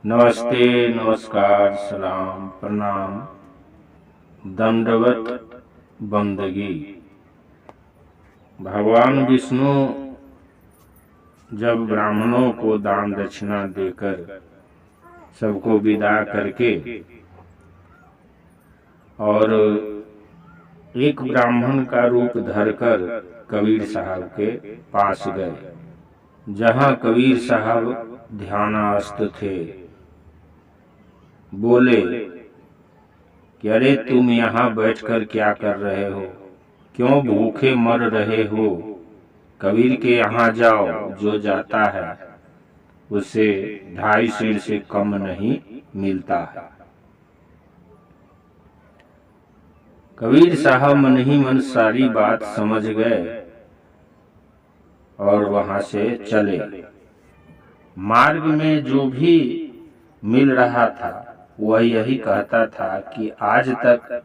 नमस्ते, नमस्कार, सलाम, प्रणाम, दंडवत बंदगी। भगवान विष्णु जब ब्राह्मणों को दान दक्षिणा देकर सबको विदा करके और एक ब्राह्मण का रूप धरकर कबीर साहब के पास गए, जहां कबीर साहब ध्यानस्थ थे। बोले कि अरे तुम यहाँ बैठकर क्या कर रहे हो, क्यों भूखे मर रहे हो? कबीर के यहाँ जाओ, जो जाता है उसे 2.5 सेर से कम नहीं मिलता है। कबीर साहब मन ही मन सारी बात समझ गए और वहां से चले। मार्ग में जो भी मिल रहा था वह यही कहता था कि आज तक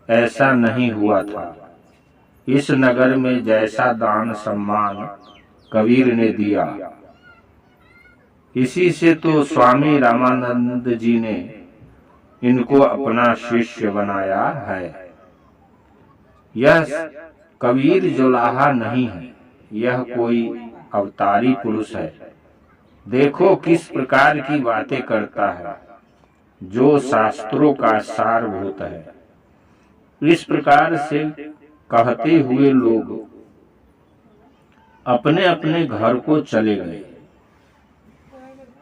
ऐसा नहीं हुआ था। इस नगर में जैसा दान सम्मान कबीर ने दिया, इसी से तो स्वामी रामानंद जी ने इनको अपना शिष्य बनाया है। यह कबीर जोलाहा नहीं है, यह कोई अवतारी पुरुष है। देखो किस प्रकार की बातें करता है, जो शास्त्रों का सारभूत है। इस प्रकार से कहते हुए लोग अपने अपने घर को चले गए।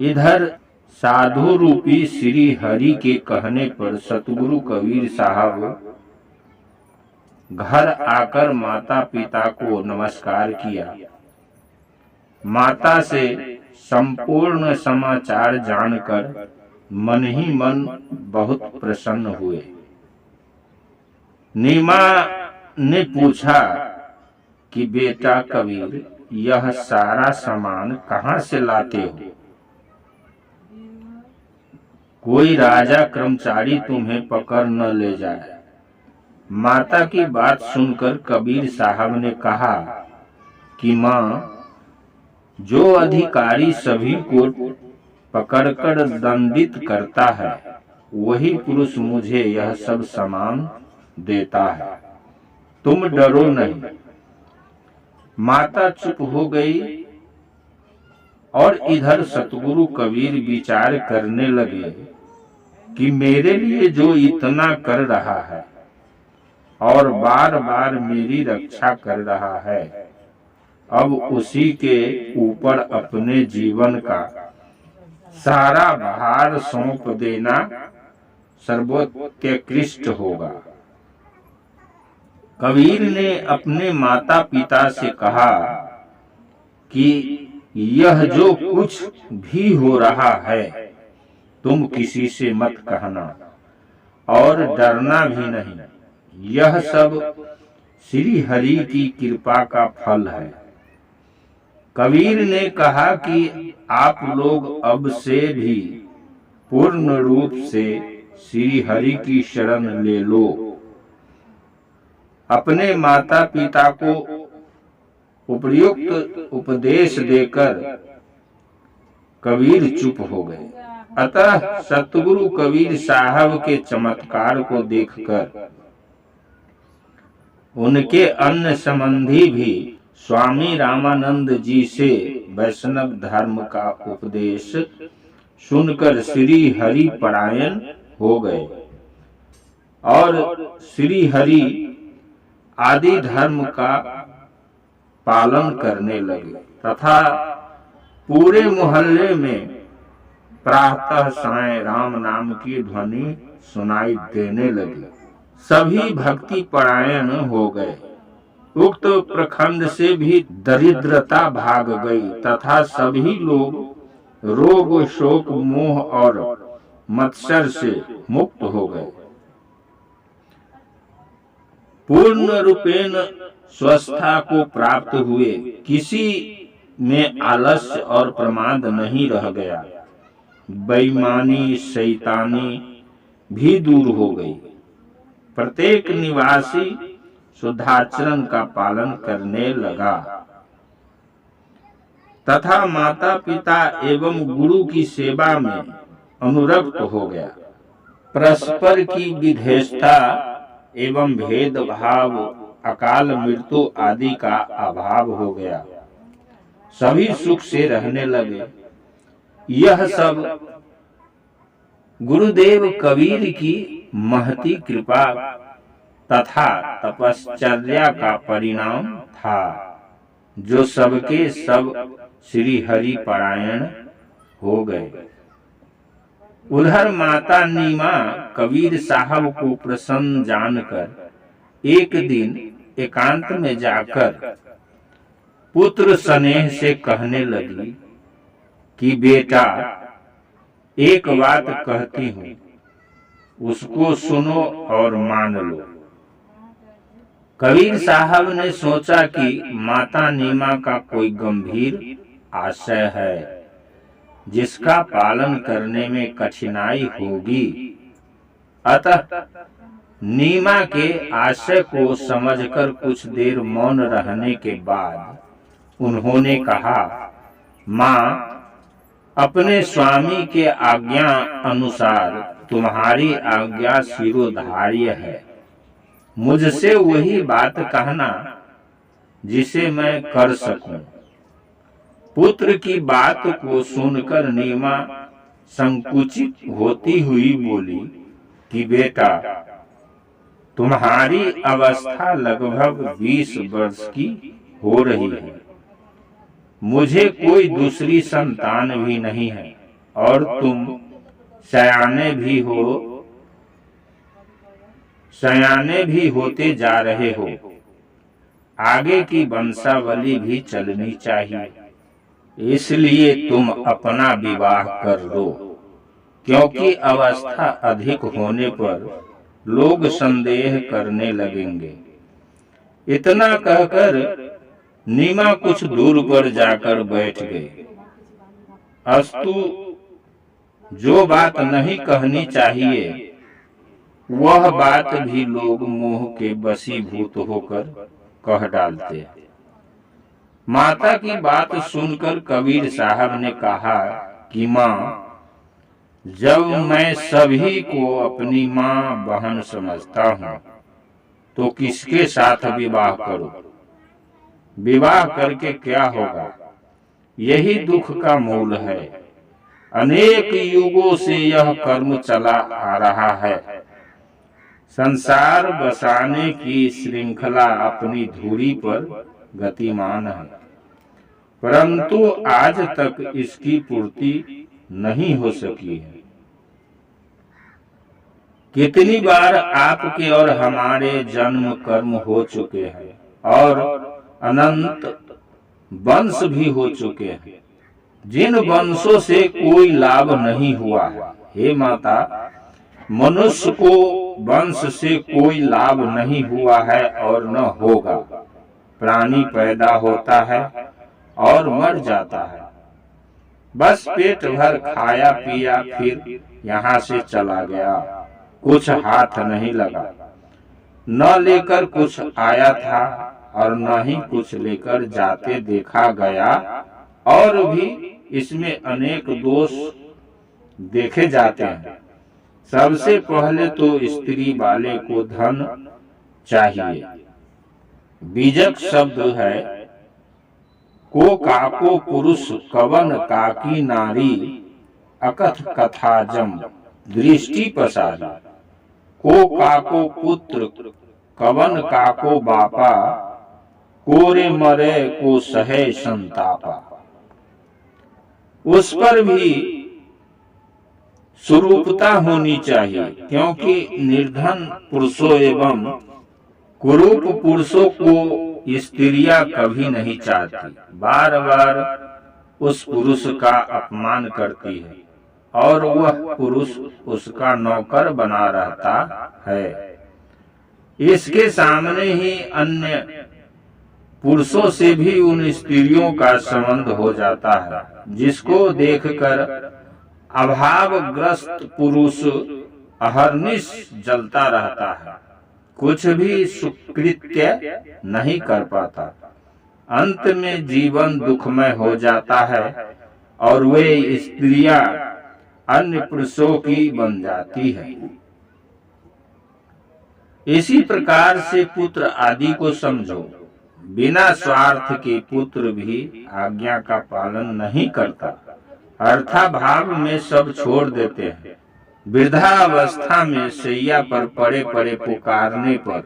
इधर साधु रूपी श्री हरि के कहने पर सतगुरु कबीर साहब घर आकर माता पिता को नमस्कार किया। माता से संपूर्ण समाचार जानकर मन ही मन बहुत प्रसन्न हुए। नीमा ने पूछा कि बेटा कबीर, यह सारा सामान कहाँ से लाते हो? कोई राजा कर्मचारी तुम्हें पकड़ न ले जाए। माता की बात सुनकर कबीर साहब ने कहा कि माँ, जो अधिकारी सभी को पकड़कर दंडित करता है वही पुरुष मुझे यह सब सामान देता है। तुम डरो नहीं। माता चुप हो गई और इधर सतगुरु कबीर विचार करने लगे कि मेरे लिए जो इतना कर रहा है और बार बार मेरी रक्षा कर रहा है, अब उसी के ऊपर अपने जीवन का सारा भार सौंप देना सर्वोत्कृष्ट होगा। कबीर ने अपने माता पिता से कहा कि यह जो कुछ भी हो रहा है तुम किसी से मत कहना और डरना भी नहीं। यह सब श्री हरि की कृपा का फल है। कबीर ने कहा कि आप लोग अब से भी पूर्ण रूप से श्री हरि की शरण ले लो। अपने माता पिता को उपयुक्त उपदेश देकर कबीर चुप हो गए। अतः सतगुरु कबीर साहब के चमत्कार को देखकर उनके अन्य संबंधी भी स्वामी रामानंद जी से वैष्णव धर्म का उपदेश सुनकर श्री हरि परायण हो गए और श्री हरि आदि धर्म का पालन करने लगे तथा पूरे मोहल्ले में प्रातः साय राम नाम की ध्वनि सुनाई देने लगी। सभी भक्ति परायण हो गए। उक्त प्रखंड से भी दरिद्रता भाग गई तथा सभी लोग रोग शोक मोह और मत्सर से मुक्त हो गए। पूर्ण रूपेण स्वस्थता को प्राप्त हुए। किसी में आलस्य और प्रमाद नहीं रह गया। बेईमानी शैतानी भी दूर हो गई। प्रत्येक निवासी शुद्धाचरण का पालन करने लगा तथा माता पिता एवं गुरु की सेवा में अनुरक्त हो गया। परस्पर की विधेयता एवं भेदभाव, अकाल मृत्यु आदि का अभाव हो गया। सभी सुख से रहने लगे। यह सब गुरुदेव कबीर की महती कृपा तथा तपश्चर्या का परिणाम था, जो सबके सब श्री हरि परायण हो गए। उधर माता नीमा कबीर साहब को प्रसन्न जानकर एक दिन एकांत में जाकर पुत्र स्नेह से कहने लगी कि बेटा, एक बात कहती हूँ, उसको सुनो और मान लो। कबीर साहब ने सोचा कि माता नीमा का कोई गंभीर आशय है जिसका पालन करने में कठिनाई होगी। अतः नीमा के आशय को समझकर कुछ देर मौन रहने के बाद उन्होंने कहा, माँ, अपने स्वामी के आज्ञा अनुसार तुम्हारी आज्ञा शिरोधार्य है। मुझसे वही बात कहना जिसे मैं कर सकूं। पुत्र की बात को सुनकर नीमा संकुचित होती हुई बोली कि बेटा, तुम्हारी अवस्था लगभग 20 वर्ष की हो रही है। मुझे कोई दूसरी संतान भी नहीं है और तुम सयाने भी होते जा रहे हो। आगे की वंशावली भी चलनी चाहिए, इसलिए तुम अपना विवाह कर लो, क्योंकि अवस्था अधिक होने पर लोग संदेह करने लगेंगे। इतना कहकर नीमा कुछ दूर पर जाकर बैठ गई। अस्तु, जो बात नहीं कहनी चाहिए वह बात भी लोग मोह के वशीभूत होकर कह डालते हैं। माता की बात सुनकर कबीर साहब ने कहा कि माँ, जब मैं सभी को अपनी माँ बहन समझता हूँ तो किसके साथ विवाह करूं? विवाह करके क्या होगा? यही दुख का मूल है। अनेक युगों से यह कर्म चला आ रहा है। संसार बसाने की श्रृंखला अपनी धुरी पर गतिमान है, परंतु आज तक इसकी पूर्ति नहीं हो सकी है। कितनी बार आपके और हमारे जन्म कर्म हो चुके हैं और अनंत वंश भी हो चुके हैं, जिन वंशों से कोई लाभ नहीं हुआ है। हे माता, मनुष्य को वंश से कोई लाभ नहीं हुआ है और न होगा। प्राणी पैदा होता है और मर जाता है, बस पेट भर खाया पिया फिर यहाँ से चला गया, कुछ हाथ नहीं लगा। न लेकर कुछ आया था और न ही कुछ लेकर जाते देखा गया। और भी इसमें अनेक दोष देखे जाते हैं। सबसे पहले तो स्त्री वाले को धन चाहिए। बीजक शब्द है को काको पुरुष कवन काकी नारी अकथ कथा जम दृष्टि पसारी। को काको पुत्र कवन काको बापा कोरे मरे को सहे संतापा। उस पर भी स्वरूपता होनी चाहिए, क्योंकि निर्धन पुरुषों एवं कुरूप पुरुषों को स्त्रियां कभी नहीं चाहती। बार बार उस पुरुष का अपमान करती है और वह पुरुष उसका नौकर बना रहता है। इसके सामने ही अन्य पुरुषों से भी उन स्त्रियों का संबंध हो जाता है, जिसको देखकर अभावग्रस्त पुरुष अहर्निश जलता रहता है, कुछ भी सुकृत्य नहीं कर पाता। अंत में जीवन दुखमय हो जाता है और वे स्त्रियां अन्य पुरुषों की बन जाती है। इसी प्रकार से पुत्र आदि को समझो। बिना स्वार्थ के पुत्र भी आज्ञा का पालन नहीं करता, अर्थाभाव में सब छोड़ देते हैं। वृद्धावस्था में शैया पर पड़े पड़े पुकारने पर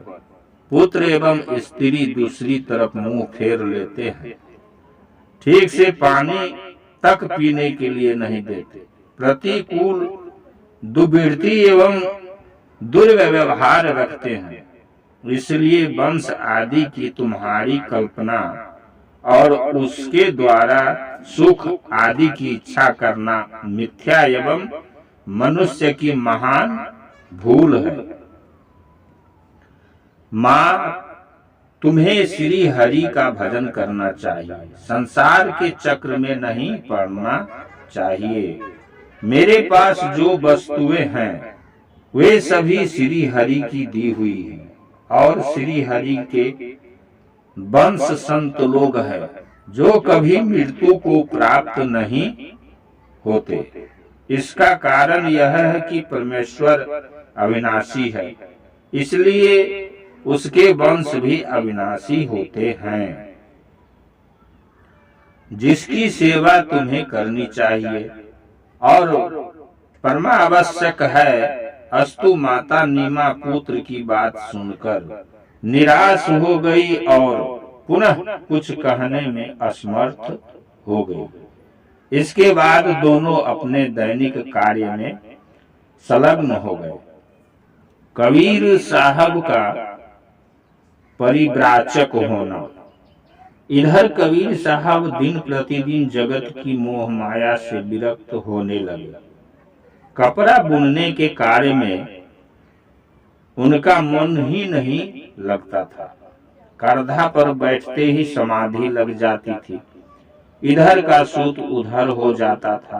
पुत्र एवं स्त्री दूसरी तरफ मुंह फेर लेते हैं। ठीक से पानी तक पीने के लिए नहीं देते। प्रतिकूल दुर्वृत्ति एवं दुर्व्यवहार रखते हैं। इसलिए वंश आदि की तुम्हारी कल्पना और उसके द्वारा सुख आदि की इच्छा करना मिथ्या एवं मनुष्य की महान भूल है। मां, तुम्हें श्री हरि का भजन करना चाहिए, संसार के चक्र में नहीं पड़ना चाहिए। मेरे पास जो वस्तुएं हैं वे सभी श्री हरि की दी हुई हैं और श्री हरि के वंश संत लोग हैं जो कभी मृत्यु को प्राप्त नहीं होते। इसका कारण यह है कि परमेश्वर अविनाशी है, इसलिए उसके वंश भी अविनाशी होते हैं। जिसकी सेवा तुम्हें करनी चाहिए और परमावश्यक है, अस्तु माता नीमा पुत्र की बात सुनकर निराश हो गई और पुनः कुछ कहने में असमर्थ हो गई। इसके बाद दोनों अपने दैनिक कार्य में संलग्न हो गए। कबीर साहब का परिव्राजक होना। इधर कबीर साहब दिन प्रतिदिन जगत की मोह माया से विरक्त होने लगे। कपड़ा बुनने के कार्य में उनका मन ही नहीं लगता था। करधा पर बैठते ही समाधि लग जाती थी। इधर का सूत उधर हो जाता था।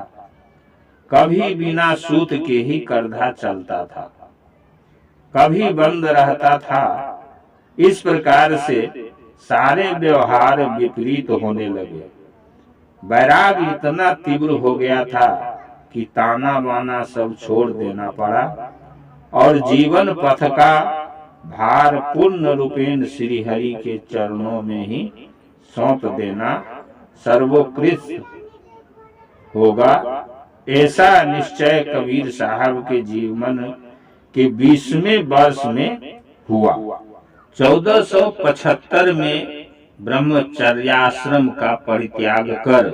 कभी बिना सूत के ही करधा चलता था, कभी बंद रहता था। इस प्रकार से सारे व्यवहार विपरीत होने लगे। वैराग इतना तीव्र हो गया था कि ताना बाना सब छोड़ देना पड़ा और जीवन पथ का भार पूर्ण रूपेण श्री हरि के चरणों में ही सौंप देना सर्वोत्कृष्ट होगा। ऐसा निश्चय कबीर साहब के जीवन के 20वें वर्ष में हुआ। 1475 में ब्रह्मचर्याश्रम का परित्याग कर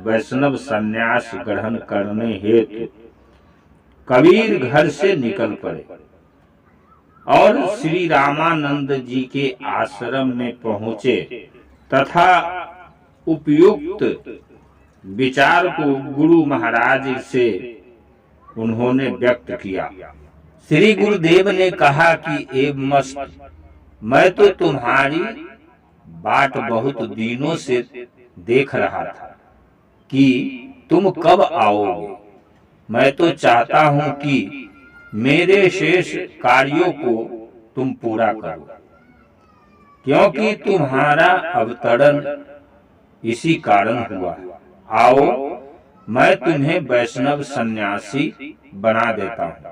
वैष्णव संन्यास ग्रहण करने हेतु कबीर घर से निकल पड़े और श्री रामानंद जी के आश्रम में पहुंचे तथा उपयुक्त विचार को गुरु महाराज से उन्होंने व्यक्त किया। श्री गुरुदेव ने कहा कि ए मस्त, मैं तो तुम्हारी बाट बहुत दिनों से देख रहा था कि तुम कब आओगे। मैं तो चाहता हूं कि मेरे शेष कार्यों को तुम पूरा करो, क्योंकि तुम्हारा अवतरण इसी कारण हुआ। आओ, मैं तुम्हें वैष्णव सन्यासी बना देता हूं,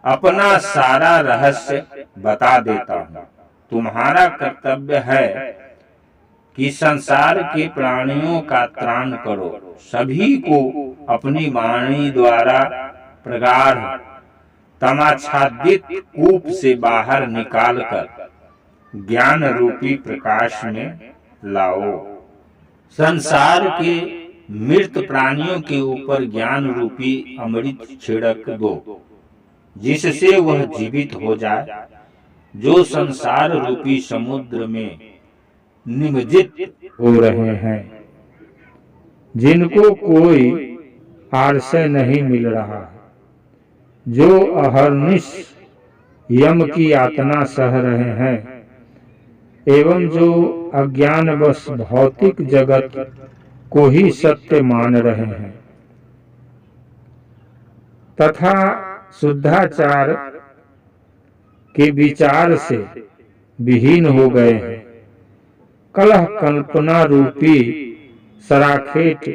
अपना सारा रहस्य बता देता हूं। तुम्हारा कर्तव्य है कि संसार के प्राणियों का त्राण करो, सभी को अपनी वाणी द्वारा प्रगाढ़ तमाच्छादित कूप से बाहर निकालकर ज्ञान रूपी प्रकाश में लाओ। संसार के मृत प्राणियों के ऊपर ज्ञान रूपी अमृत छिड़क दो, जिससे वह जीवित हो जाए, जो संसार रूपी समुद्र में निमज्जित हो रहे हैं, जिनको कोई आश्रय नहीं मिल रहा, जो अहर्निश यम की यातना सह रहे हैं एवं जो अज्ञानवश भौतिक जगत को ही सत्य मान रहे हैं तथा शुद्धाचार के विचार से विहीन हो गए हैं। कलह कल्पना रूपी सराखेट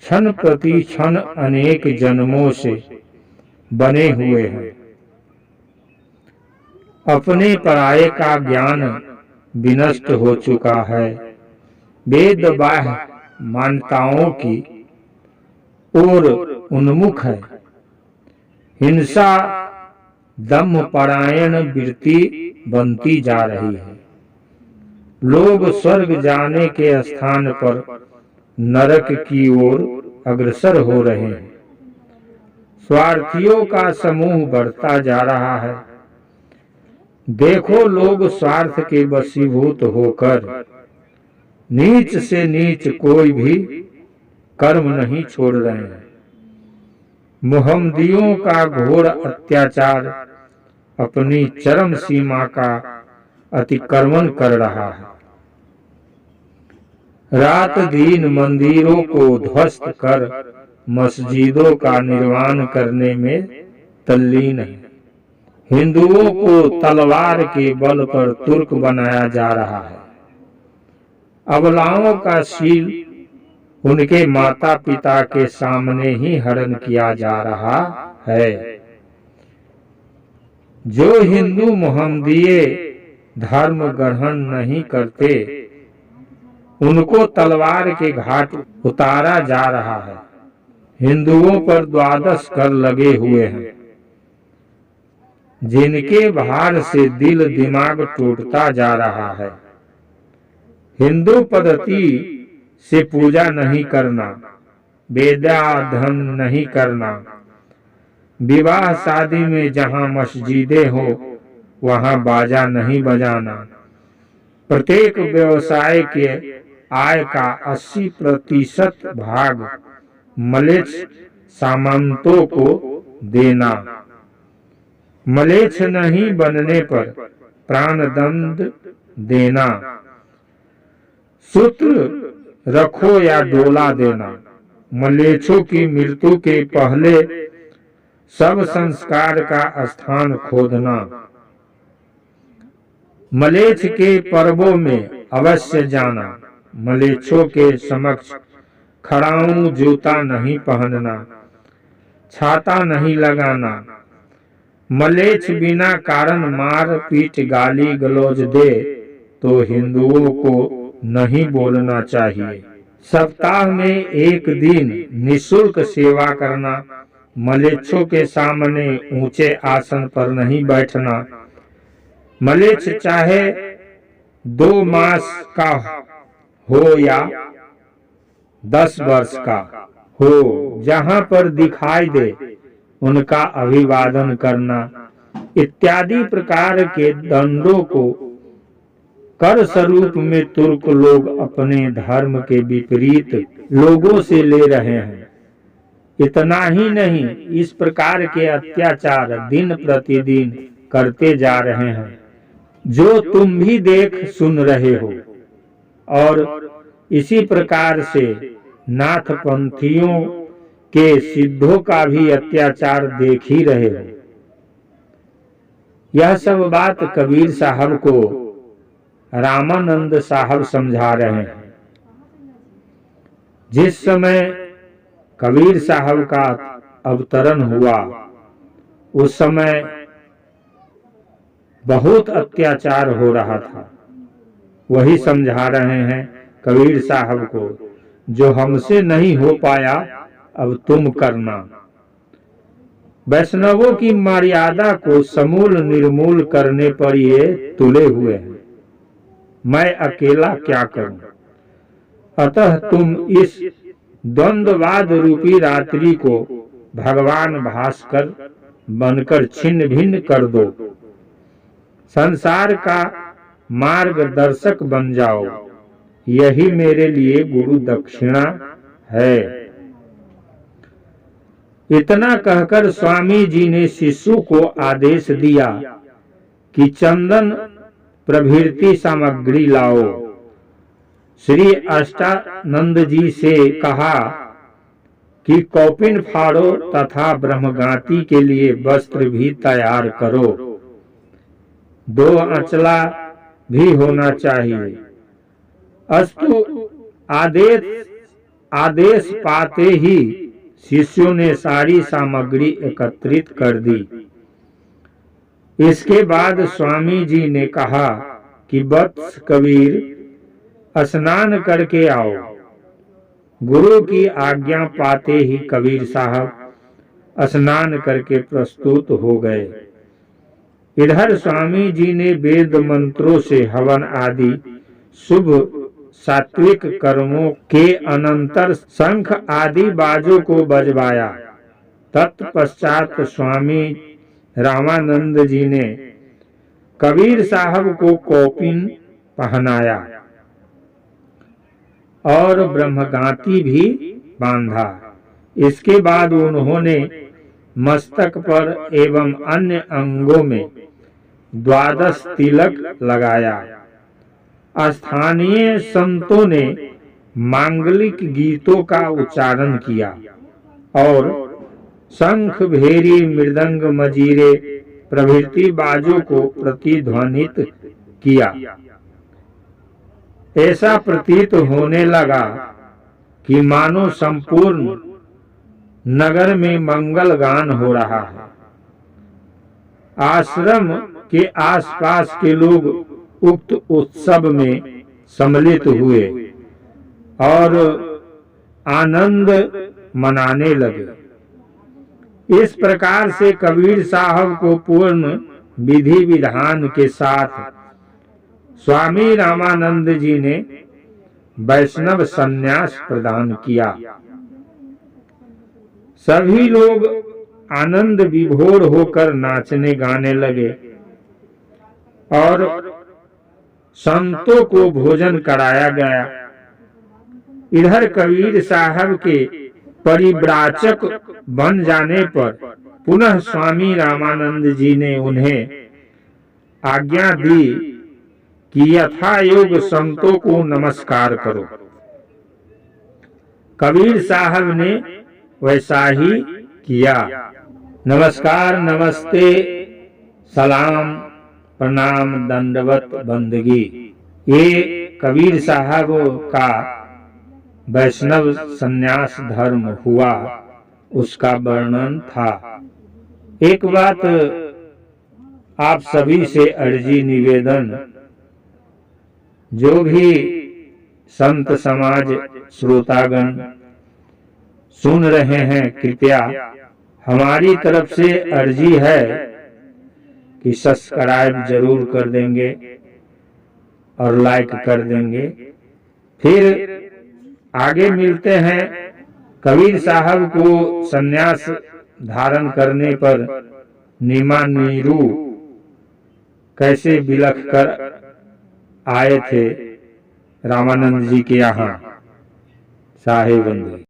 क्षण प्रति क्षण अनेक जन्मों से बने हुए हैं। अपने पराये का ज्ञान विनष्ट हो चुका है। वेद बाह्य मान्यताओं की ओर उन्मुख है। हिंसा दम्भ परायण वृत्ति बनती जा रही है। लोग स्वर्ग जाने के स्थान पर नरक की ओर अग्रसर हो रहे हैं। स्वार्थियों का समूह बढ़ता जा रहा है। देखो, लोग स्वार्थ के वशीभूत होकर नीच से नीच कोई भी कर्म नहीं छोड़ रहे हैं। मुहम्मदियों का घोर अत्याचार अपनी चरम सीमा का अतिक्रमण कर रहा है। रात दिन मंदिरों को ध्वस्त कर मस्जिदों का निर्माण करने में तल्लीन है। हिंदुओं को तलवार के बल पर तुर्क बनाया जा रहा है। अबलाओं का शील उनके माता पिता के सामने ही हरण किया जा रहा है। जो हिंदू मुहम्मदीय धर्म ग्रहण नहीं करते, उनको तलवार के घाट उतारा जा रहा है। हिंदुओं पर 12 कर लगे हुए हैं, जिनके भार से दिल दिमाग टूटता जा रहा है। हिंदू पद्धति से पूजा नहीं करना, वेदाध्ययन नहीं करना, विवाह शादी में जहां मस्जिदें हो वहां बाजा नहीं बजाना, प्रत्येक व्यवसाय के आय का 80% भाग मलेच्छ सामंतों को देना, मलेच्छ नहीं बनने पर प्राणदंड देना, सूत्र रखो या डोला देना, मलेच्छों की मृत्यु के पहले सब संस्कार का स्थान खोदना, मलेच्छ के पर्वों में अवश्य जाना, मलेच्छों के समक्ष खड़ाऊं जूता नहीं पहनना, छाता नहीं लगाना, मलेच्छ बिना कारण मार पीट गाली गलौज दे तो हिंदुओं को नहीं बोलना चाहिए। सप्ताह में एक दिन निःशुल्क सेवा करना, मलेच्छों के सामने ऊंचे आसन पर नहीं बैठना, मलेच्छ चाहे 2 मास का हो या 10 वर्ष का हो, जहां पर दिखाई दे उनका अभिवादन करना इत्यादि प्रकार के दंडों को कर स्वरूप में तुर्क लोग अपने धर्म के विपरीत लोगों से ले रहे हैं। इतना ही नहीं, इस प्रकार के अत्याचार दिन प्रतिदिन करते जा रहे हैं, जो तुम भी देख सुन रहे हो, और इसी प्रकार से नाथपंथियों के सिद्धों का भी अत्याचार देख ही रहे हो। यह सब बात कबीर साहब को रामानंद साहब समझा रहे हैं। जिस समय कबीर साहब का अवतरण हुआ, उस समय बहुत अत्याचार हो रहा था। वही समझा रहे हैं कबीर साहब को, जो हमसे नहीं हो पाया अब तुम करना। वैष्णवों की मर्यादा को समूल निर्मूल करने पर ये तुले हुए हैं। मैं अकेला क्या करूं? अतः तुम इस द्वंद्ववाद रूपी रात्रि को भगवान भास्कर बनकर छिन्न भिन्न कर दो। संसार का मार्गदर्शक बन जाओ। यही मेरे लिए गुरु दक्षिणा है। इतना कहकर स्वामी जी ने शिष्यों को आदेश दिया कि चंदन प्रभृति सामग्री लाओ। श्री अष्टानंद जी से कहा कि कौपिन फाड़ो तथा ब्रह्मगाती के लिए वस्त्र भी तैयार करो। 2 अंचला भी होना चाहिए। अस्तु आदेश आदेश पाते ही शिष्यों ने सारी सामग्री एकत्रित कर दी। इसके बाद स्वामी जी ने कहा कि वत्स कबीर, स्नान करके आओ। गुरु की आज्ञा पाते ही कबीर साहब स्नान करके प्रस्तुत हो गए। इधर स्वामी जी ने वेद मंत्रों से हवन आदि शुभ सात्विक कर्मों के अनंतर शंख आदि बाजों को बजवाया। तत्पश्चात स्वामी रामानंद जी ने कबीर साहब को कौपीन पहनाया और ब्रह्मगांती भी बांधा। इसके बाद उन्होंने मस्तक पर एवं अन्य अंगों में 12 तिलक लगाया। स्थानीय संतों ने मांगलिक गीतों का उच्चारण किया और शंख, भेरी, मृदंग, मजीरे प्रभृति बाजों को प्रतिध्वनित किया। ऐसा प्रतीत होने लगा कि मानो संपूर्ण नगर में मंगल गान हो रहा है। आश्रम के आसपास के लोग उक्त उत्सव में सम्मिलित हुए और आनंद मनाने लगे। इस प्रकार से कबीर साहब को पूर्ण विधि विधान के साथ स्वामी रामानंद जी ने वैष्णव संन्यास प्रदान किया। सभी लोग आनंद विभोर होकर नाचने गाने लगे और संतों को भोजन कराया गया। इधर कबीर साहब के परिव्राजक बन जाने पर पुनः स्वामी रामानंद जी ने उन्हें आज्ञा दी कि यथायोग संतों को नमस्कार करो। कबीर साहब ने वैसा ही किया। नमस्कार, नमस्ते, सलाम, प्रणाम, दंडवत, बंदगी, ये कबीर साहब का वैष्णव संन्यास धर्म हुआ, उसका वर्णन था। एक बात आप सभी से अर्जी निवेदन, जो भी संत समाज श्रोतागण सुन रहे हैं, कृपया हमारी तरफ से अर्जी है कि सब्सक्राइब जरूर कर देंगे और लाइक कर देंगे। फिर आगे मिलते हैं। कबीर साहब को संन्यास धारण करने पर नीमानीरू कैसे बिलख कर आए थे रामानंद जी के यहाँ साहेबंदी।